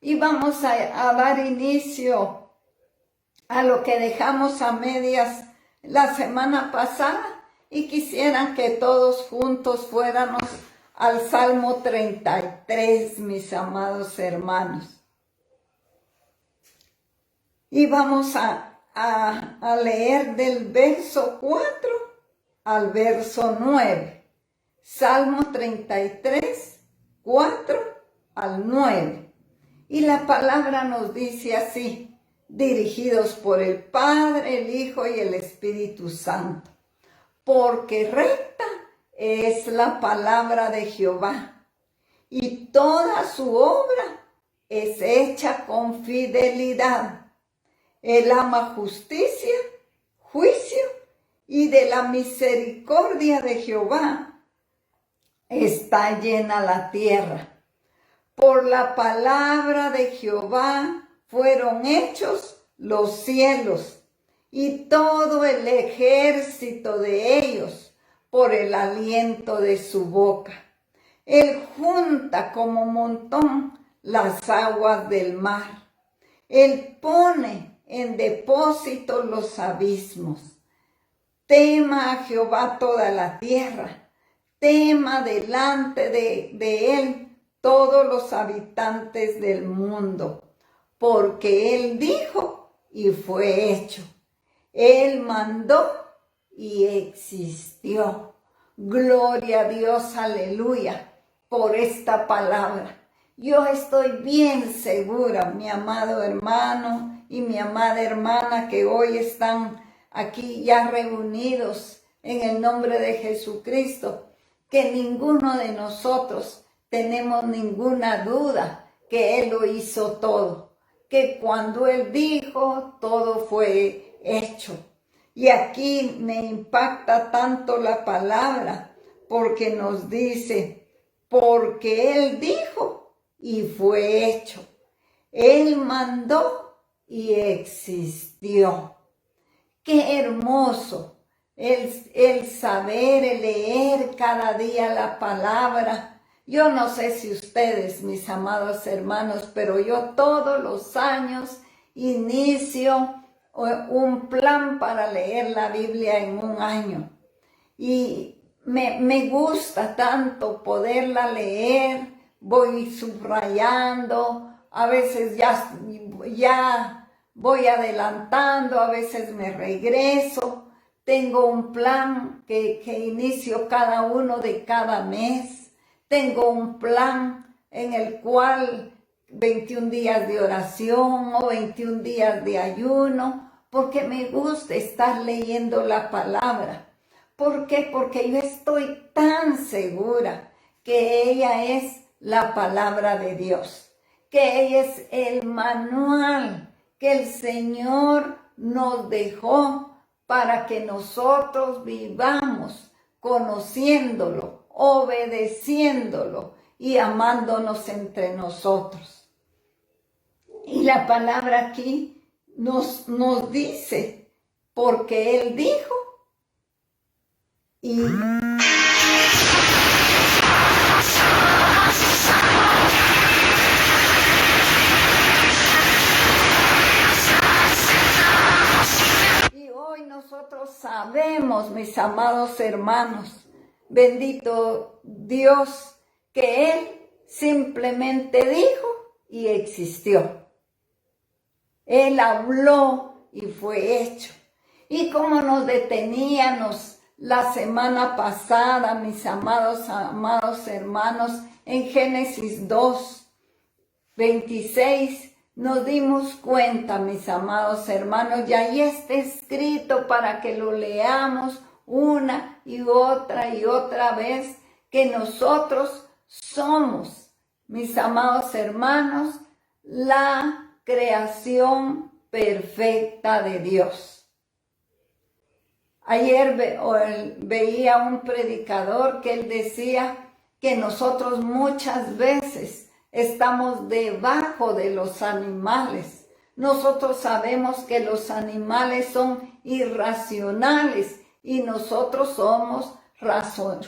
y vamos a dar inicio a lo que dejamos a medias la semana pasada y quisieran que todos juntos fuéramos al Salmo 33, mis amados hermanos. Y vamos a leer del verso 4 al verso 9. Salmo 33, 4 al 9. Y la palabra nos dice así: dirigidos por el Padre, el Hijo y el Espíritu Santo. Porque recta es la palabra de Jehová, y toda su obra es hecha con fidelidad. Él ama justicia, juicio, y de la misericordia de Jehová está llena la tierra. Por la palabra de Jehová fueron hechos los cielos, y todo el ejército de ellos por el aliento de su boca. Él junta como montón las aguas del mar. Él pone en depósito los abismos. Tema a Jehová toda la tierra, tema delante de él todos los habitantes del mundo, porque él dijo y fue hecho. Él mandó y existió. Gloria a Dios, aleluya, por esta palabra. Yo estoy bien segura, mi amado hermano y mi amada hermana, que hoy están aquí ya reunidos en el nombre de Jesucristo, que ninguno de nosotros tenemos ninguna duda que Él lo hizo todo, que cuando Él dijo, todo fue hecho. Y aquí me impacta tanto la palabra, porque nos dice, porque Él dijo y fue hecho. Él mandó y existió. Qué hermoso el saber, el leer cada día la palabra. Yo no sé si ustedes, mis amados hermanos, pero yo todos los años inicio un plan para leer la Biblia en un año. Y me gusta tanto poderla leer, voy subrayando, a veces ya voy adelantando, a veces me regreso. Tengo un plan que inicio cada uno de cada mes. Tengo un plan en el cual 21 días de oración o 21 días de ayuno, porque me gusta estar leyendo la palabra. ¿Por qué? Porque yo estoy tan segura que ella es la palabra de Dios, que ella es el manual que el Señor nos dejó para que nosotros vivamos conociéndolo, obedeciéndolo y amándonos entre nosotros. Y la palabra aquí nos dice, porque Él dijo y hoy nosotros sabemos, mis amados hermanos, bendito Dios, que Él simplemente dijo y existió. Él habló y fue hecho. Y como nos deteníamos la semana pasada, mis amados hermanos, en Génesis 2, 26, nos dimos cuenta, mis amados hermanos, y ahí está escrito para que lo leamos una y otra vez, que nosotros somos, mis amados hermanos, la creación perfecta de Dios. Ayer veía un predicador que él decía que nosotros muchas veces estamos debajo de los animales. Nosotros sabemos que los animales son irracionales y nosotros somos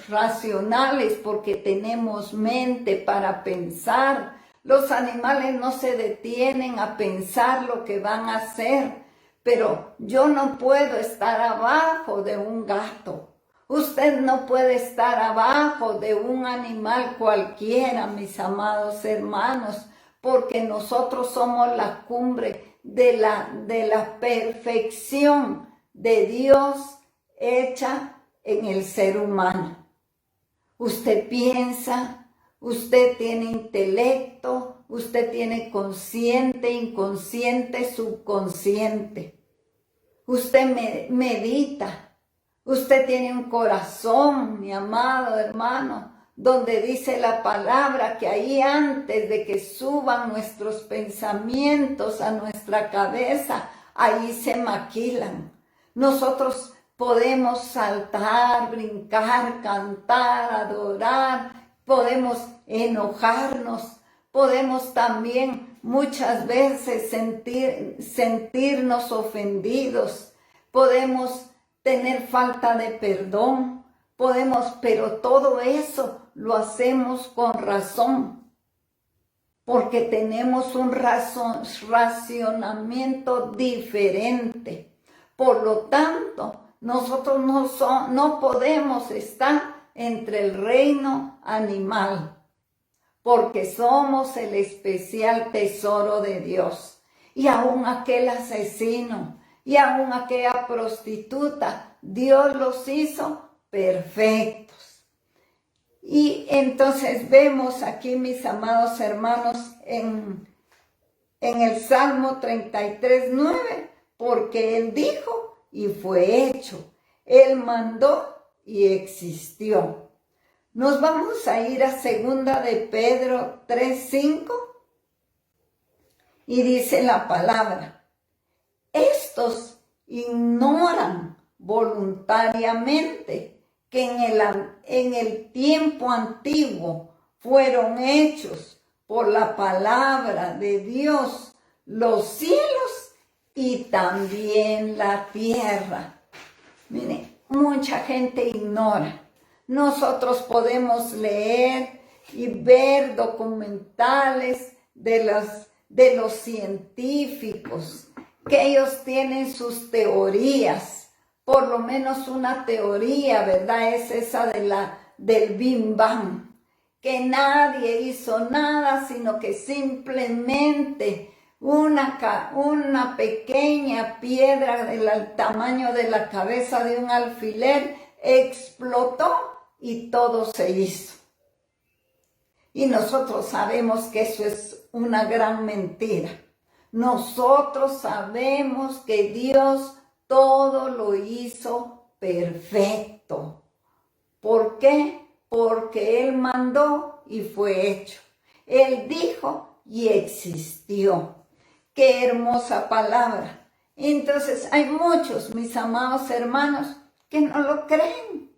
racionales porque tenemos mente para pensar. Los animales no se detienen a pensar lo que van a hacer, pero yo no puedo estar abajo de un gato. Usted no puede estar abajo de un animal cualquiera, mis amados hermanos, porque nosotros somos la cumbre de la perfección de Dios hecha en el ser humano. Usted piensa, usted tiene intelecto, usted tiene consciente, inconsciente, subconsciente. Usted medita, usted tiene un corazón, mi amado hermano, donde dice la palabra que ahí antes de que suban nuestros pensamientos a nuestra cabeza, ahí se maquilan. Nosotros podemos saltar, brincar, cantar, adorar, podemos enojarnos, podemos también muchas veces sentirnos ofendidos, podemos tener falta de perdón, pero todo eso lo hacemos con razón, porque tenemos un racionamiento diferente. Por lo tanto, nosotros no podemos estar entre el reino animal, porque somos el especial tesoro de Dios. Y aún aquel asesino, y aún aquella prostituta, Dios los hizo perfectos. Y entonces vemos aquí, mis amados hermanos, en el Salmo 33:9, porque Él dijo y fue hecho. Él mandó y existió. Nos vamos a ir a 2 de Pedro 3:5 y dice la palabra: estos ignoran voluntariamente que en el tiempo antiguo fueron hechos por la palabra de Dios los cielos y también la tierra. Mire, mucha gente ignora. Nosotros podemos leer y ver documentales de los científicos, que ellos tienen sus teorías. Por lo menos una teoría, ¿verdad? Es esa del Big Bang, que nadie hizo nada, sino que simplemente una pequeña piedra del tamaño de la cabeza de un alfiler explotó y todo se hizo. Y nosotros sabemos que eso es una gran mentira. Nosotros sabemos que Dios todo lo hizo perfecto. ¿Por qué? Porque Él mandó y fue hecho. Él dijo y existió. ¡Qué hermosa palabra! Entonces hay muchos, mis amados hermanos, que no lo creen.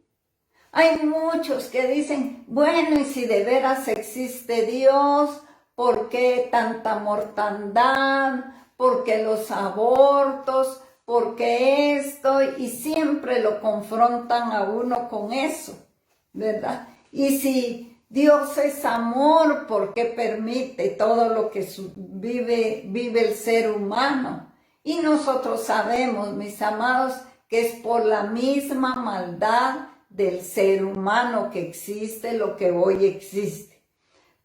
Hay muchos que dicen, bueno, y si de veras existe Dios, ¿por qué tanta mortandad? ¿Por qué los abortos? ¿Por qué esto? Y siempre lo confrontan a uno con eso, ¿verdad? Y si Dios es amor, ¿por qué permite todo lo que vive el ser humano? Y nosotros sabemos, mis amados, que es por la misma maldad del ser humano que existe lo que hoy existe.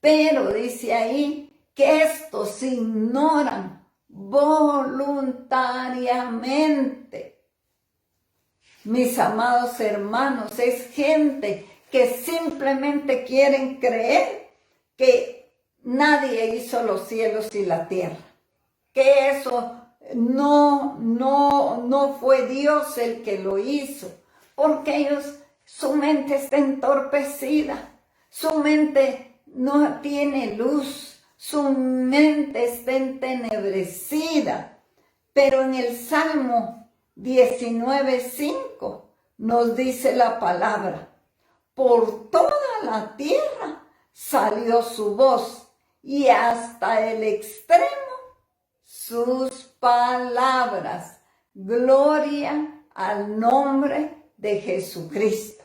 Pero dice ahí que estos ignoran voluntariamente. Mis amados hermanos, es gente que simplemente quieren creer que nadie hizo los cielos y la tierra, que eso no fue Dios el que lo hizo, porque su mente está entorpecida, su mente no tiene luz, su mente está entenebrecida. Pero en el Salmo 19:5 nos dice la palabra: por toda la tierra salió su voz, y hasta el extremo sus palabras. Gloria al nombre de Jesucristo.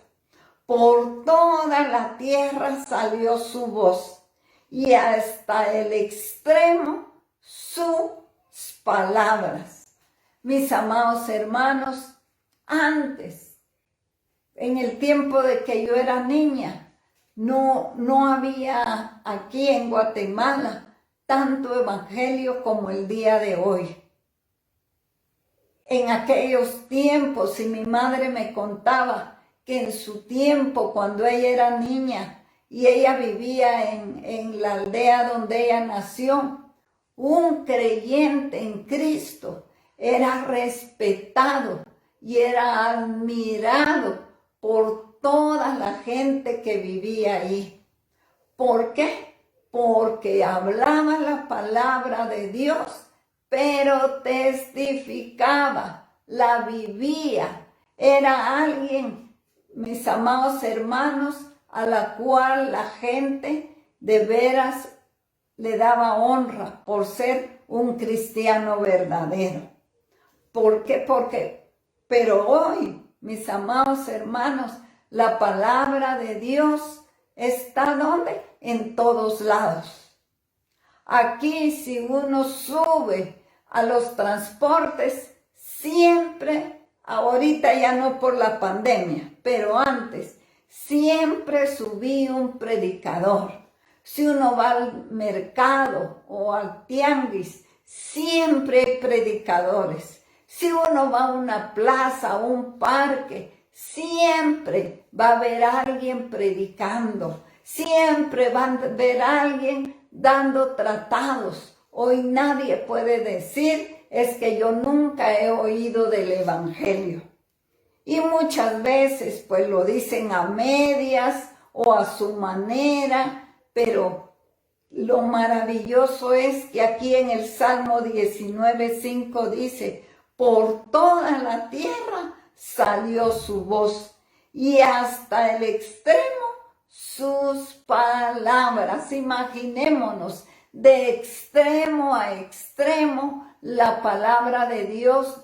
Por toda la tierra salió su voz, y hasta el extremo sus palabras. Mis amados hermanos, antes, en el tiempo de que yo era niña, no había aquí en Guatemala tanto evangelio como el día de hoy. En aquellos tiempos, y mi madre me contaba que en su tiempo, cuando ella era niña y ella vivía en la aldea donde ella nació, un creyente en Cristo era respetado y era admirado por toda la gente que vivía ahí. ¿Por qué? Porque hablaba la palabra de Dios, pero testificaba, la vivía. Era alguien, mis amados hermanos, a la cual la gente de veras le daba honra por ser un cristiano verdadero. ¿Por qué? Pero hoy, mis amados hermanos, la palabra de Dios está ¿dónde? En todos lados. Aquí, si uno sube a los transportes, siempre, ahorita ya no por la pandemia, pero antes, siempre subía un predicador. Si uno va al mercado o al tianguis, siempre hay predicadores. Si uno va a una plaza o un parque, siempre va a haber alguien predicando. Siempre va a haber alguien dando tratados. Hoy nadie puede decir, es que yo nunca he oído del evangelio. Y muchas veces pues lo dicen a medias o a su manera, pero lo maravilloso es que aquí en el Salmo 19:5 dice, por toda la tierra salió su voz y hasta el extremo sus palabras. Imaginémonos de extremo a extremo la palabra de Dios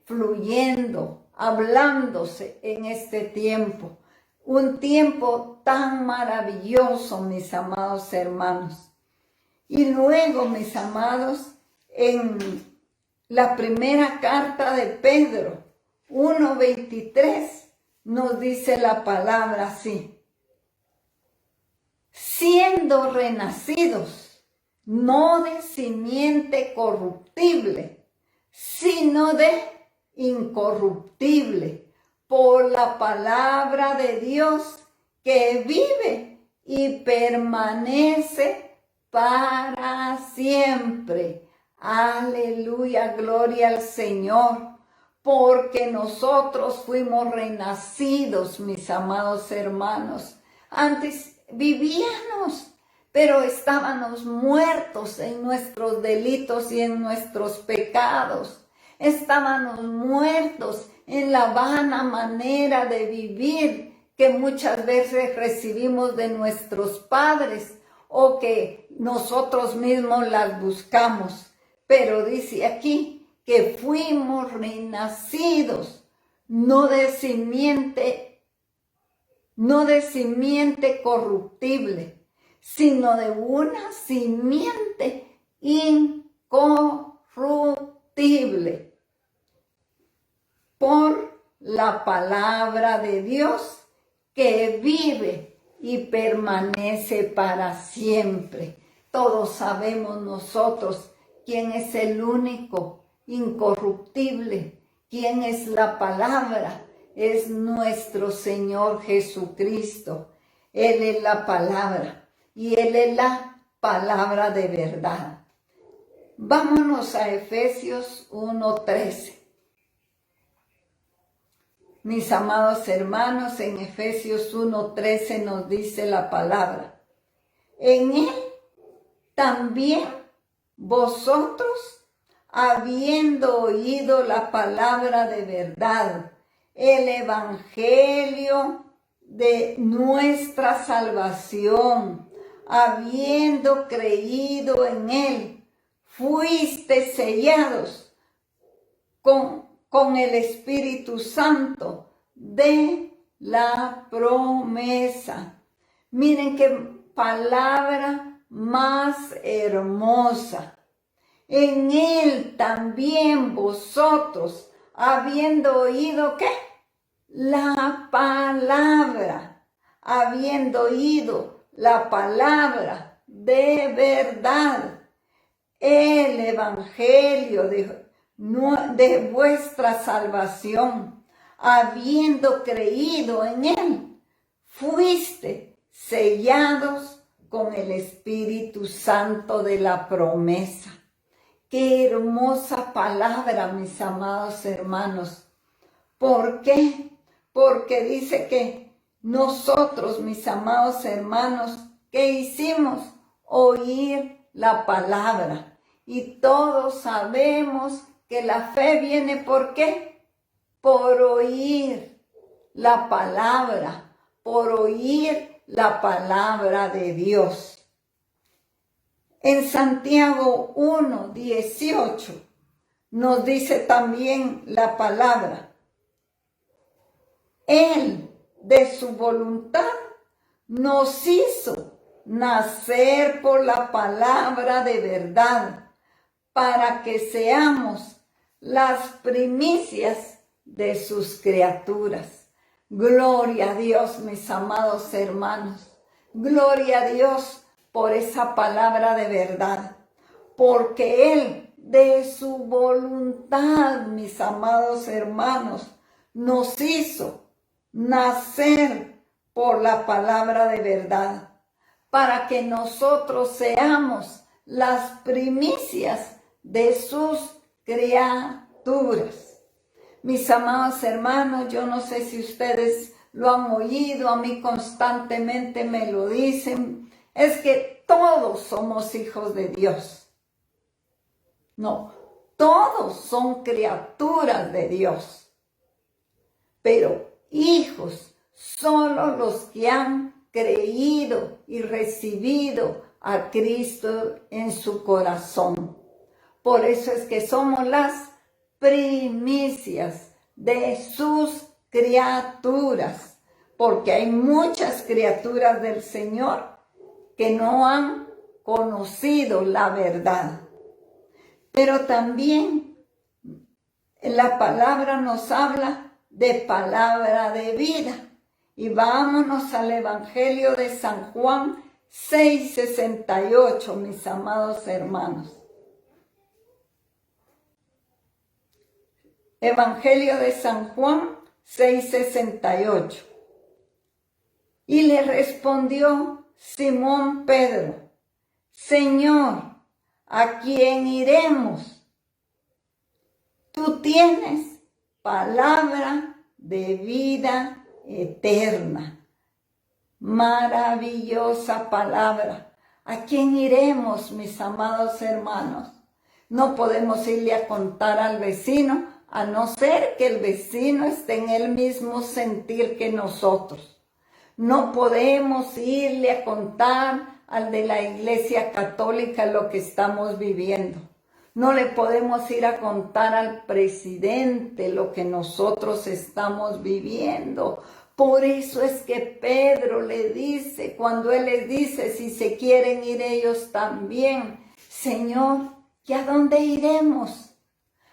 fluyendo, hablándose en este tiempo. Un tiempo tan maravilloso, mis amados hermanos. Y luego, mis amados, en la primera carta de Pedro 1:23 nos dice la palabra así: siendo renacidos, no de simiente corruptible, sino de incorruptible, por la palabra de Dios que vive y permanece para siempre. Aleluya, gloria al Señor, porque nosotros fuimos renacidos, mis amados hermanos. Antes vivíamos, pero estábamos muertos en nuestros delitos y en nuestros pecados. Estábamos muertos en la vana manera de vivir que muchas veces recibimos de nuestros padres o que nosotros mismos las buscamos. Pero dice aquí que fuimos renacidos, no de simiente corruptible, sino de una simiente incorruptible, por la palabra de Dios que vive y permanece para siempre. Todos sabemos nosotros quién es el único incorruptible, quién es la palabra. Es nuestro Señor Jesucristo. Él es la palabra y Él es la palabra de verdad. Vámonos a Efesios 1:13. Mis amados hermanos, en Efesios 1:13 nos dice la palabra: en Él también vosotros, habiendo oído la palabra de verdad, el evangelio de nuestra salvación, habiendo creído en Él, fuiste sellados con el Espíritu Santo de la promesa. Miren qué palabra más hermosa. En él también vosotros, habiendo oído, ¿qué? La palabra, habiendo oído la palabra de verdad, el evangelio de vuestra salvación, habiendo creído en él, fuiste sellados con el Espíritu Santo de la promesa. Qué hermosa palabra, mis amados hermanos. ¿Por qué? Porque dice que nosotros, mis amados hermanos, ¿qué hicimos? Oír la palabra. Y todos sabemos que la fe viene ¿por qué? Por oír la palabra, por oír la palabra de Dios. En Santiago 1:18 nos dice también la palabra: Él de su voluntad nos hizo nacer por la palabra de verdad, para que seamos las primicias de sus criaturas. Gloria a Dios, mis amados hermanos. Gloria a Dios por esa palabra de verdad, porque Él de su voluntad, mis amados hermanos, nos hizo nacer por la palabra de verdad, para que nosotros seamos las primicias de sus criaturas. Mis amados hermanos, yo no sé si ustedes lo han oído, a mí constantemente me lo dicen, es que todos somos hijos de Dios. No, todos son criaturas de Dios, pero hijos solo los que han creído y recibido a Cristo en su corazón. Por eso es que somos las primicias de sus criaturas, porque hay muchas criaturas del Señor que no han conocido la verdad. Pero también la palabra nos habla de palabra de vida. Y vámonos al Evangelio de San Juan 6:68, mis amados hermanos. Evangelio de San Juan 6:68. Y le respondió Simón Pedro: Señor, ¿a quién iremos? Tú tienes palabra de vida eterna. Maravillosa palabra. ¿A quién iremos, mis amados hermanos? No podemos irle a contar al vecino, a no ser que el vecino esté en el mismo sentir que nosotros. No podemos irle a contar al de la Iglesia Católica lo que estamos viviendo. No le podemos ir a contar al presidente lo que nosotros estamos viviendo. Por eso es que Pedro le dice, cuando él les dice, si se quieren ir ellos también, Señor, ¿y a dónde iremos?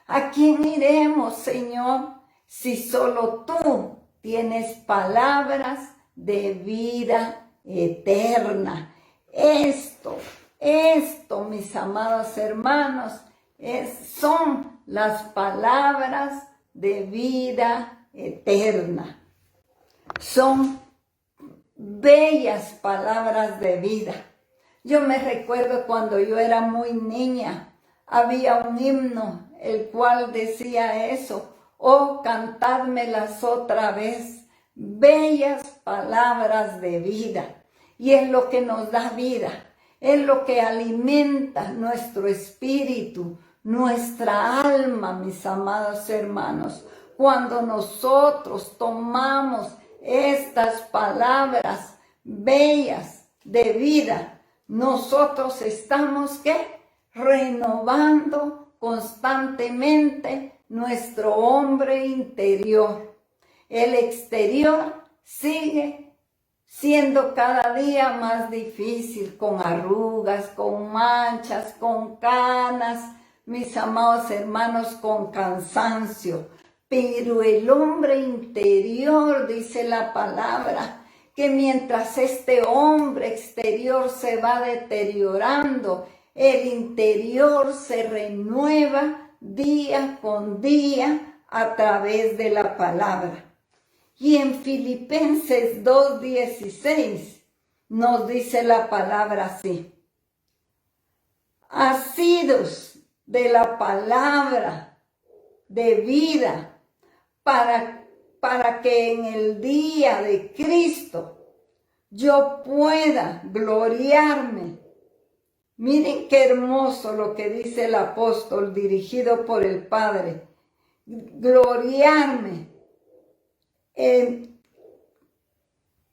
¿A quién iremos, Señor? Si solo tú tienes palabras de vida eterna. Esto, mis amados hermanos, son las palabras de vida eterna. Son bellas palabras de vida. Yo me recuerdo cuando yo era muy niña, había un himno el cual decía eso: oh, cantádmelas otra vez, bellas palabras de vida. Y es lo que nos da vida, es lo que alimenta nuestro espíritu, nuestra alma, mis amados hermanos. Cuando nosotros tomamos estas palabras bellas de vida, nosotros estamos, ¿qué? Renovando constantemente nuestro hombre interior. El exterior sigue siendo cada día más difícil, con arrugas, con manchas, con canas, mis amados hermanos, con cansancio. Pero el hombre interior, dice la palabra, que mientras este hombre exterior se va deteriorando, el interior se renueva día con día a través de la palabra. Y en Filipenses 2:16 nos dice la palabra así: asidos de la palabra de vida, para que en el día de Cristo yo pueda gloriarme. Miren qué hermoso lo que dice el apóstol dirigido por el Padre. Gloriarme en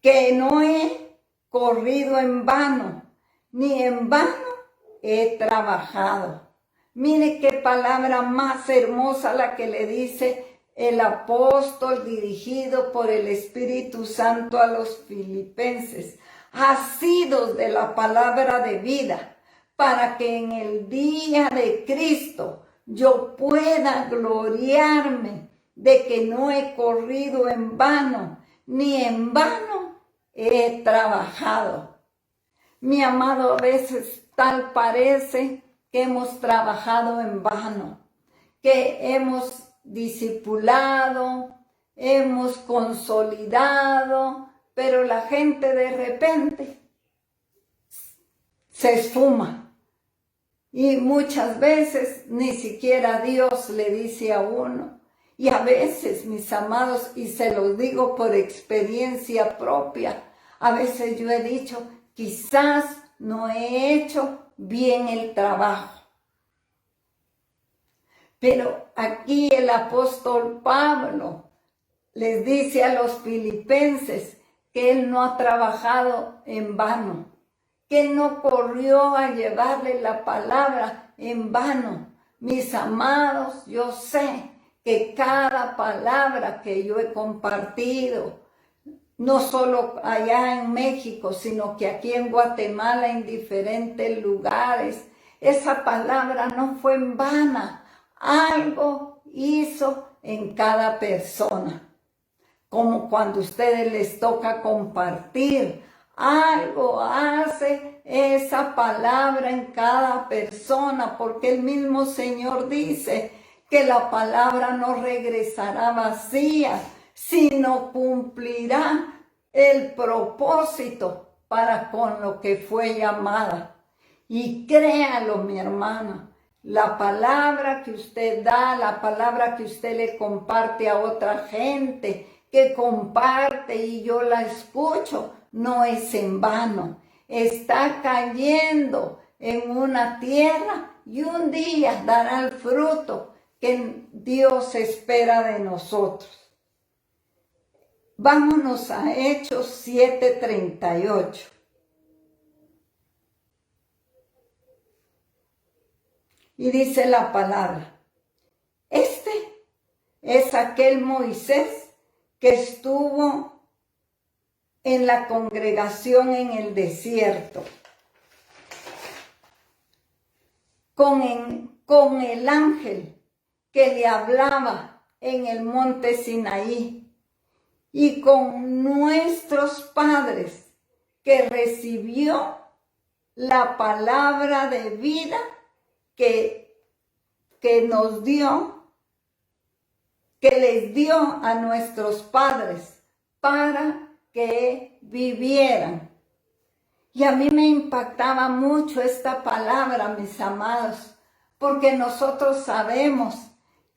que no he corrido en vano, ni en vano he trabajado. Mire qué palabra más hermosa la que le dice el apóstol dirigido por el Espíritu Santo a los filipenses. Asidos de la palabra de vida, para que en el día de Cristo yo pueda gloriarme de que no he corrido en vano, ni en vano he trabajado. Mi amado, a veces tal parece que hemos trabajado en vano, que hemos discipulado, hemos consolidado, pero la gente de repente se esfuma. Y muchas veces ni siquiera Dios le dice a uno. Y a veces, mis amados, y se los digo por experiencia propia, a veces yo he dicho, quizás no he hecho bien el trabajo. Pero aquí el apóstol Pablo les dice a los filipenses que él no ha trabajado en vano, que él no corrió a llevarle la palabra en vano. Mis amados, yo sé que cada palabra que yo he compartido, no solo allá en México, sino que aquí en Guatemala, en diferentes lugares, esa palabra no fue en vana. Algo hizo en cada persona. Como cuando a ustedes les toca compartir, algo hace esa palabra en cada persona, porque el mismo Señor dice que la palabra no regresará vacía, sino cumplirá el propósito para con lo que fue llamada. Y créalo, mi hermana, la palabra que usted da, la palabra que usted le comparte a otra gente, que comparte y yo la escucho, no es en vano. Está cayendo en una tierra y un día dará el fruto que Dios espera de nosotros. Vámonos a Hechos 7:38. Y dice la palabra: este es aquel Moisés que estuvo en la congregación en el desierto, con el ángel que le hablaba en el monte Sinaí, y con nuestros padres, que recibió la palabra de vida que nos dio, que les dio a nuestros padres para que vivieran. Y a mí me impactaba mucho esta palabra, mis amados, porque nosotros sabemos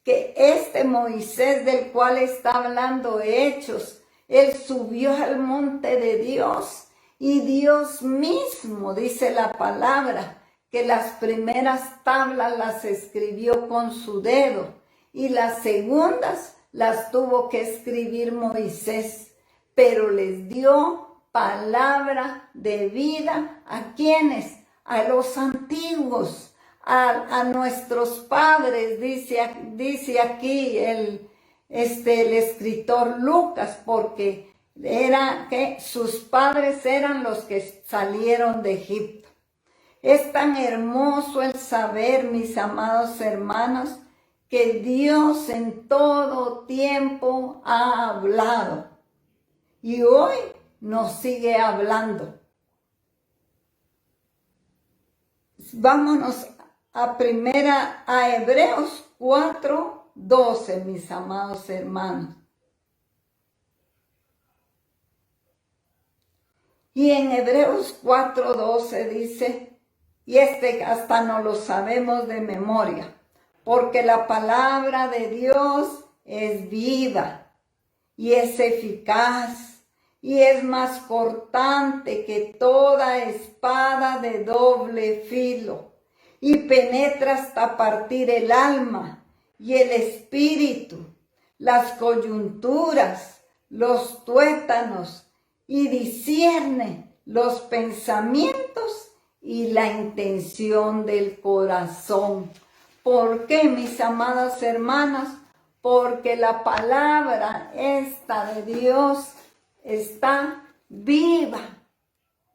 que este Moisés del cual está hablando Hechos, él subió al monte de Dios y Dios mismo, dice la palabra, que las primeras tablas las escribió con su dedo y las segundas las tuvo que escribir Moisés, pero les dio palabra de vida ¿a quiénes? A los antiguos, a nuestros padres, dice aquí el escritor Lucas, porque era que sus padres eran los que salieron de Egipto. Es tan hermoso el saber, mis amados hermanos, que Dios en todo tiempo ha hablado y hoy nos sigue hablando. Vámonos a Hebreos 4:12, mis amados hermanos. Y en Hebreos 4:12 dice, y hasta no lo sabemos de memoria, porque la palabra de Dios es viva y es eficaz y es más cortante que toda espada de doble filo y penetra hasta partir el alma y el espíritu, las coyunturas, los tuétanos, y discierne los pensamientos y la intención del corazón. ¿Por qué, mis amadas hermanas? Porque la palabra esta de Dios está viva,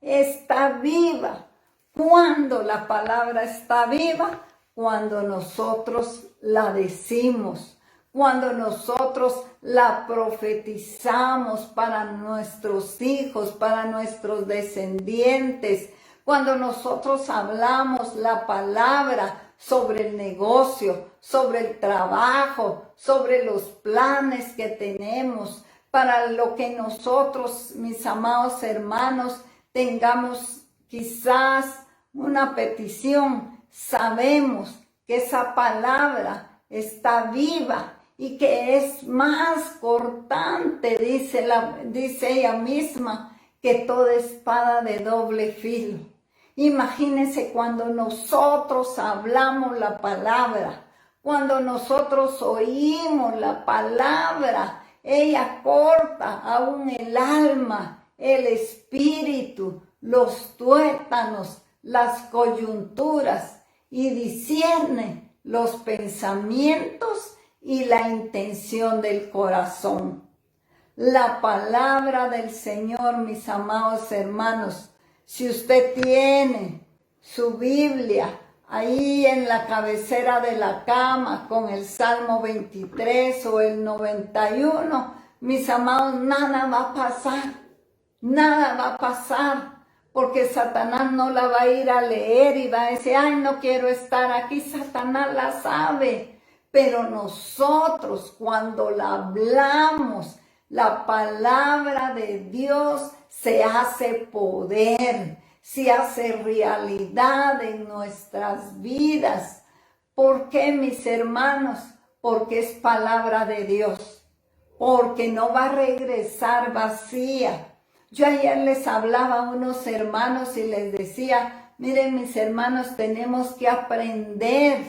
está viva. ¿Cuándo la palabra está viva? Cuando nosotros la decimos, cuando nosotros la profetizamos para nuestros hijos, para nuestros descendientes, cuando nosotros hablamos la palabra sobre el negocio, sobre el trabajo, sobre los planes que tenemos, para lo que nosotros, mis amados hermanos, tengamos quizás una petición, sabemos que esa palabra está viva y que es más cortante, dice ella misma, que toda espada de doble filo. Imagínense cuando nosotros hablamos la palabra, cuando nosotros oímos la palabra, ella corta aún el alma, el espíritu, los tuétanos, las coyunturas y discierne los pensamientos y la intención del corazón. La palabra del Señor, mis amados hermanos, si usted tiene su Biblia ahí en la cabecera de la cama con el Salmo 23 o el 91, mis amados, nada va a pasar, nada va a pasar, porque Satanás no la va a ir a leer y va a decir, ay, no quiero estar aquí. Satanás la sabe, pero nosotros cuando la hablamos, la palabra de Dios se hace poder, se hace realidad en nuestras vidas. ¿Por qué, mis hermanos? Porque es palabra de Dios, porque no va a regresar vacía. Yo ayer les hablaba a unos hermanos y les decía, miren, mis hermanos, tenemos que aprender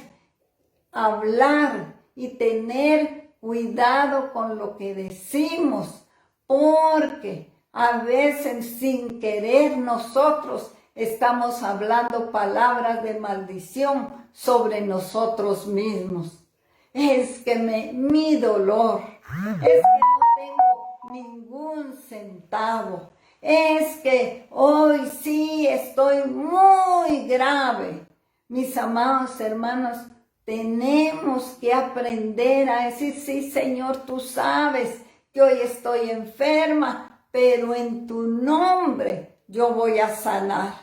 a hablar y tener cuidado con lo que decimos, porque a veces sin querer nosotros estamos hablando palabras de maldición sobre nosotros mismos. Es que mi dolor, es que no tengo ningún centavo, es que hoy sí estoy muy grave. Mis amados hermanos, tenemos que aprender a decir, sí, Señor, tú sabes que hoy estoy enferma, pero en tu nombre yo voy a sanar.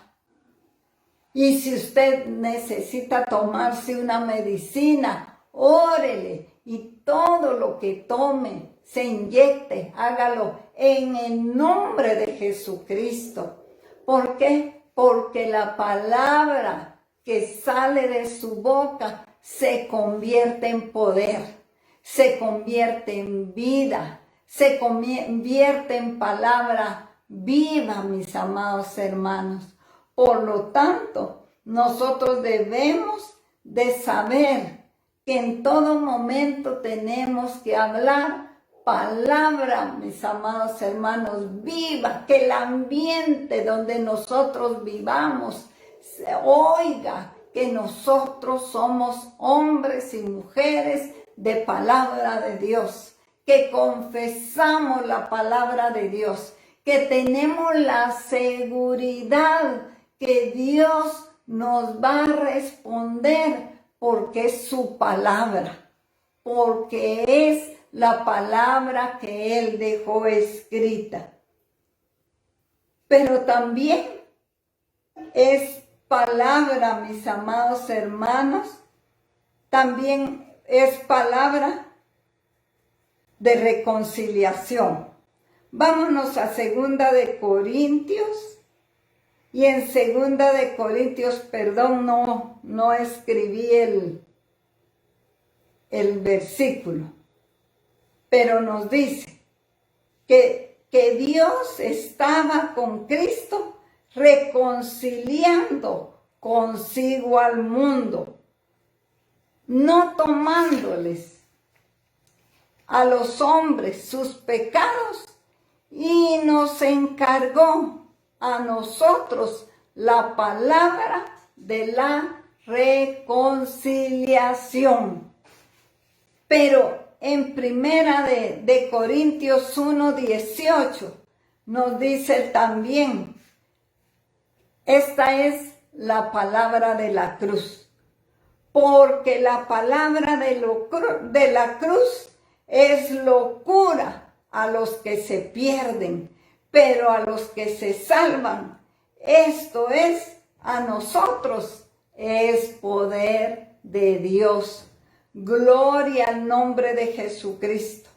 Y si usted necesita tomarse una medicina, órele y todo lo que tome, se inyecte, hágalo en el nombre de Jesucristo. ¿Por qué? Porque la palabra que sale de su boca se convierte en poder, se convierte en vida, se convierte en palabra viva, mis amados hermanos. Por lo tanto, nosotros debemos de saber que en todo momento tenemos que hablar palabra, mis amados hermanos, viva, que el ambiente donde nosotros vivamos se oiga que nosotros somos hombres y mujeres de palabra de Dios, que confesamos la palabra de Dios, que tenemos la seguridad que Dios nos va a responder porque es su palabra, porque es la palabra que Él dejó escrita. Pero también es palabra, mis amados hermanos, también es palabra de reconciliación. Vámonos a 2 de Corintios, y en 2 de Corintios, perdón, no escribí el versículo, pero nos dice que Dios estaba con Cristo reconciliando consigo al mundo, no tomándoles a los hombres sus pecados, y nos encargó a nosotros la palabra de la reconciliación. Pero en 1 de Corintios 1:18 nos dice también, esta es la palabra de la cruz, porque la palabra de la cruz es locura a los que se pierden, pero a los que se salvan, esto es, a nosotros, es poder de Dios. Gloria al nombre de Jesucristo.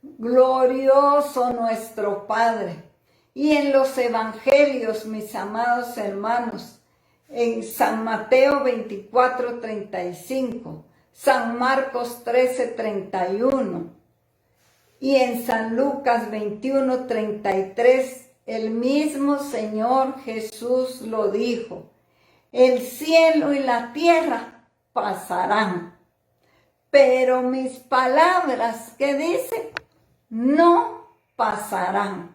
Glorioso nuestro Padre. Y en los evangelios, mis amados hermanos, en San Mateo 24:35, San Marcos 13:31 y en San Lucas 21:33, el mismo Señor Jesús lo dijo: el cielo y la tierra pasarán, pero mis palabras, ¿qué dice? No pasarán.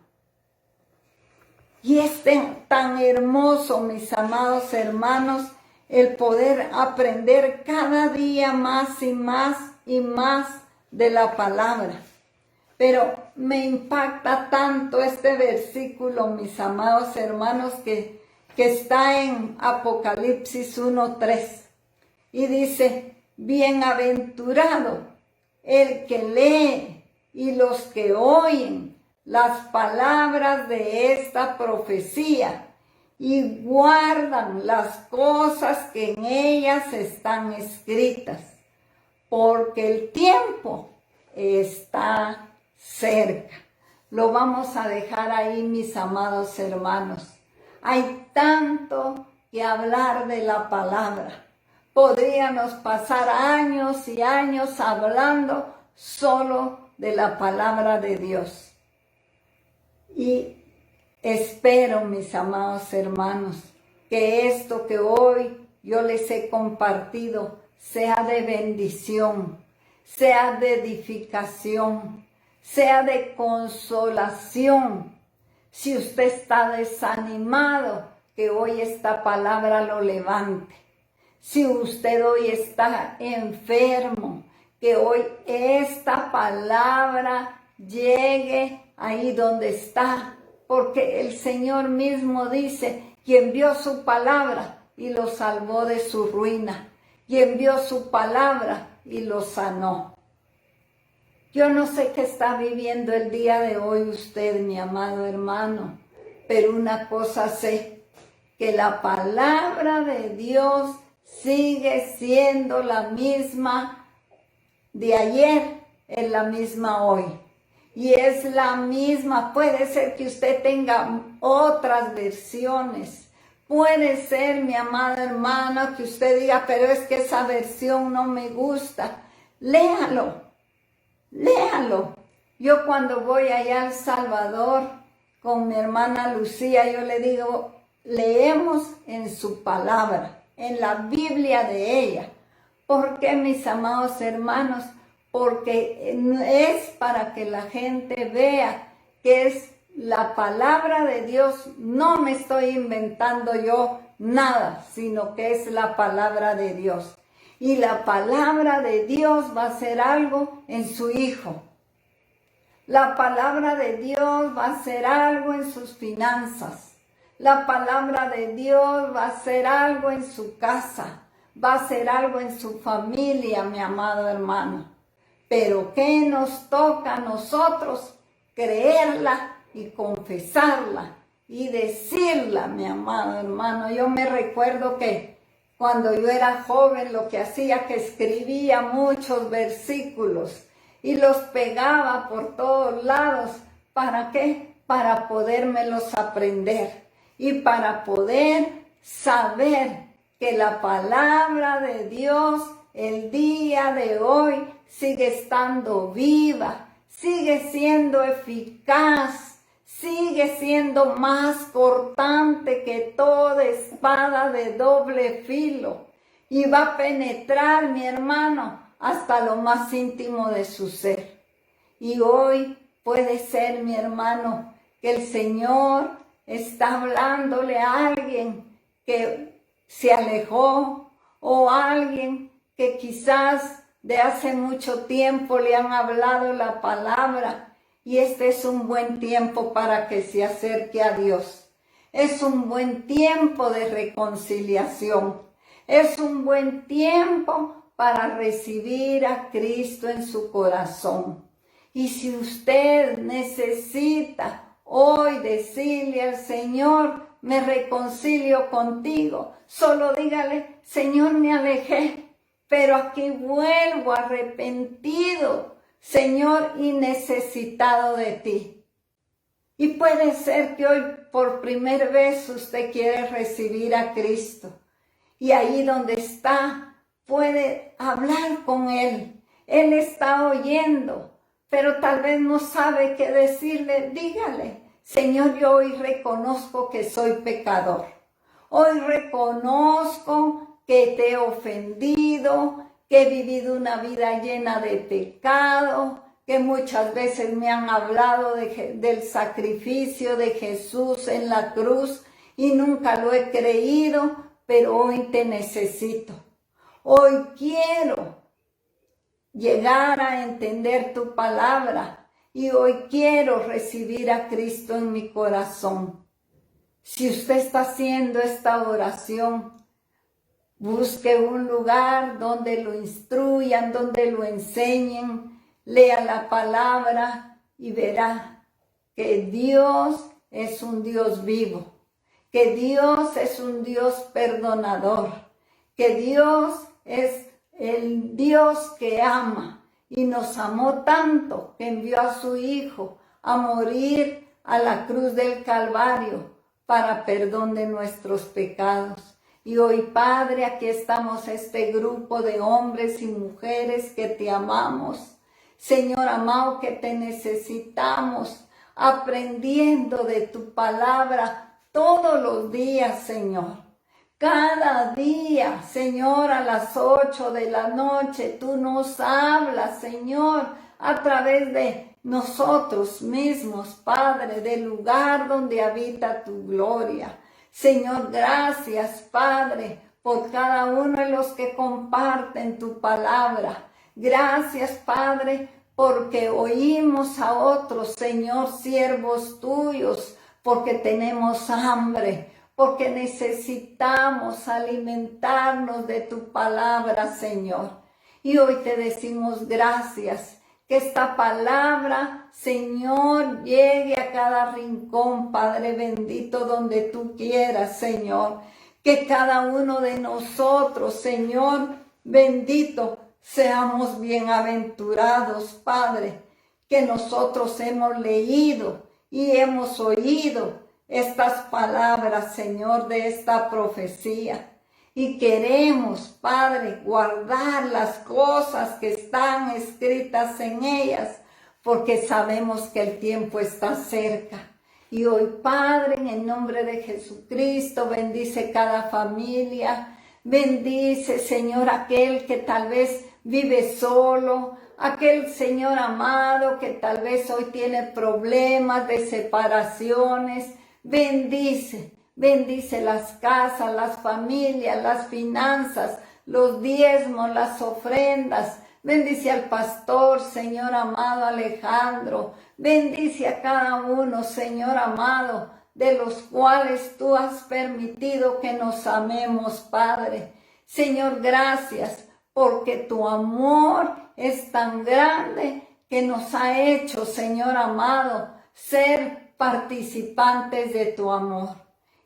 Y es tan hermoso, mis amados hermanos, el poder aprender cada día más y más y más de la palabra. Pero me impacta tanto este versículo, mis amados hermanos, que está en Apocalipsis 1:3. Y dice: bienaventurado el que lee y los que oyen las palabras de esta profecía y guardan las cosas que en ellas están escritas, porque el tiempo está cerca. Lo vamos a dejar ahí, mis amados hermanos. Hay tanto que hablar de la palabra. Podríamos pasar años y años hablando solo de la palabra de Dios. Y espero, mis amados hermanos, que esto que hoy yo les he compartido sea de bendición, sea de edificación, sea de consolación. Si usted está desanimado, que hoy esta palabra lo levante. Si usted hoy está enfermo, que hoy esta palabra llegue ahí donde está, porque el Señor mismo dice que envió su palabra y lo salvó de su ruina, y envió su palabra y lo sanó. Yo no sé qué está viviendo el día de hoy usted, mi amado hermano, pero una cosa sé, que la palabra de Dios sigue siendo la misma de ayer, es la misma hoy. Y es la misma. Puede ser que usted tenga otras versiones. Puede ser, mi amada hermana, que usted diga, pero es que esa versión no me gusta. Léalo, léalo. Yo cuando voy allá a El Salvador con mi hermana Lucía, yo le digo, leemos en su palabra, en la Biblia de ella. ¿Por qué, mis amados hermanos? Porque es para que la gente vea que es la palabra de Dios. No me estoy inventando yo nada, sino que es la palabra de Dios. Y la palabra de Dios va a ser algo en su Hijo. La palabra de Dios va a hacer algo en sus finanzas. La palabra de Dios va a hacer algo en su casa. Va a hacer algo en su familia, mi amado hermano. Pero ¿qué nos toca a nosotros? Creerla y confesarla y decirla, mi amado hermano. Yo me recuerdo que cuando yo era joven lo que hacía que escribía muchos versículos y los pegaba por todos lados. ¿Para qué? Para podérmelos aprender y para poder saber que la palabra de Dios el día de hoy sigue estando viva, sigue siendo eficaz, sigue siendo más cortante que toda espada de doble filo y va a penetrar, mi hermano, hasta lo más íntimo de su ser. Y hoy puede ser, mi hermano, que el Señor está hablándole a alguien que se alejó o a alguien que quizás de hace mucho tiempo le han hablado la palabra y este es un buen tiempo para que se acerque a Dios. Es un buen tiempo de reconciliación. Es un buen tiempo para recibir a Cristo en su corazón. Y si usted necesita hoy decirle al Señor, me reconcilio contigo, solo dígale, Señor, me alejé, pero aquí vuelvo arrepentido, Señor, y necesitado de ti. Y puede ser que hoy por primera vez usted quiere recibir a Cristo. Y ahí donde está, puede hablar con Él. Él está oyendo, pero tal vez no sabe qué decirle. Dígale, Señor, yo hoy reconozco que soy pecador. Hoy reconozco que te he ofendido, que he vivido una vida llena de pecado, que muchas veces me han hablado del sacrificio de Jesús en la cruz y nunca lo he creído, pero hoy te necesito. Hoy quiero llegar a entender tu palabra y hoy quiero recibir a Cristo en mi corazón. Si usted está haciendo esta oración, busque un lugar donde lo instruyan, donde lo enseñen, lea la palabra y verá que Dios es un Dios vivo, que Dios es un Dios perdonador, que Dios es el Dios que ama y nos amó tanto que envió a su Hijo a morir a la cruz del Calvario para perdón de nuestros pecados. Y hoy, Padre, aquí estamos este grupo de hombres y mujeres que te amamos. Señor amado, que te necesitamos, aprendiendo de tu palabra todos los días, Señor. Cada día, Señor, a las 8 de la noche, tú nos hablas, Señor, a través de nosotros mismos, Padre, del lugar donde habita tu gloria. Señor, gracias, Padre, por cada uno de los que comparten tu palabra. Gracias, Padre, porque oímos a otros, Señor, siervos tuyos, porque tenemos hambre, porque necesitamos alimentarnos de tu palabra, Señor. Y hoy te decimos gracias. Que esta palabra, Señor, llegue a cada rincón, Padre bendito, donde tú quieras, Señor. Que cada uno de nosotros, Señor bendito, seamos bienaventurados, Padre. Que nosotros hemos leído y hemos oído estas palabras, Señor, de esta profecía. Y queremos, Padre, guardar las cosas que están escritas en ellas, porque sabemos que el tiempo está cerca. Y hoy, Padre, en el nombre de Jesucristo, bendice cada familia. Bendice, Señor, aquel que tal vez vive solo, aquel Señor amado que tal vez hoy tiene problemas de separaciones. Bendice. Bendice las casas, las familias, las finanzas, los diezmos, las ofrendas. Bendice al pastor, Señor amado Alejandro. Bendice a cada uno, Señor amado, de los cuales tú has permitido que nos amemos, Padre. Señor, gracias, porque tu amor es tan grande que nos ha hecho, Señor amado, ser participantes de tu amor.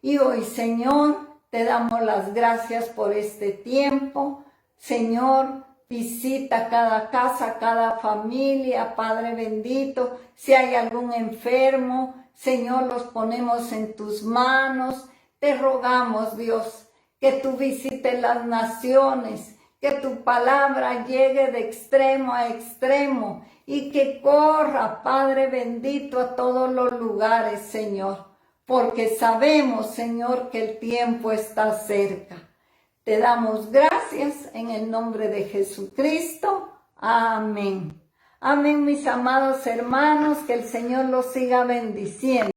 Y hoy, Señor, te damos las gracias por este tiempo. Señor, visita cada casa, cada familia, Padre bendito. Si hay algún enfermo, Señor, los ponemos en tus manos. Te rogamos, Dios, que tú visites las naciones, que tu palabra llegue de extremo a extremo y que corra, Padre bendito, a todos los lugares, Señor, porque sabemos, Señor, que el tiempo está cerca. Te damos gracias en el nombre de Jesucristo. Amén. Amén, mis amados hermanos, que el Señor los siga bendiciendo.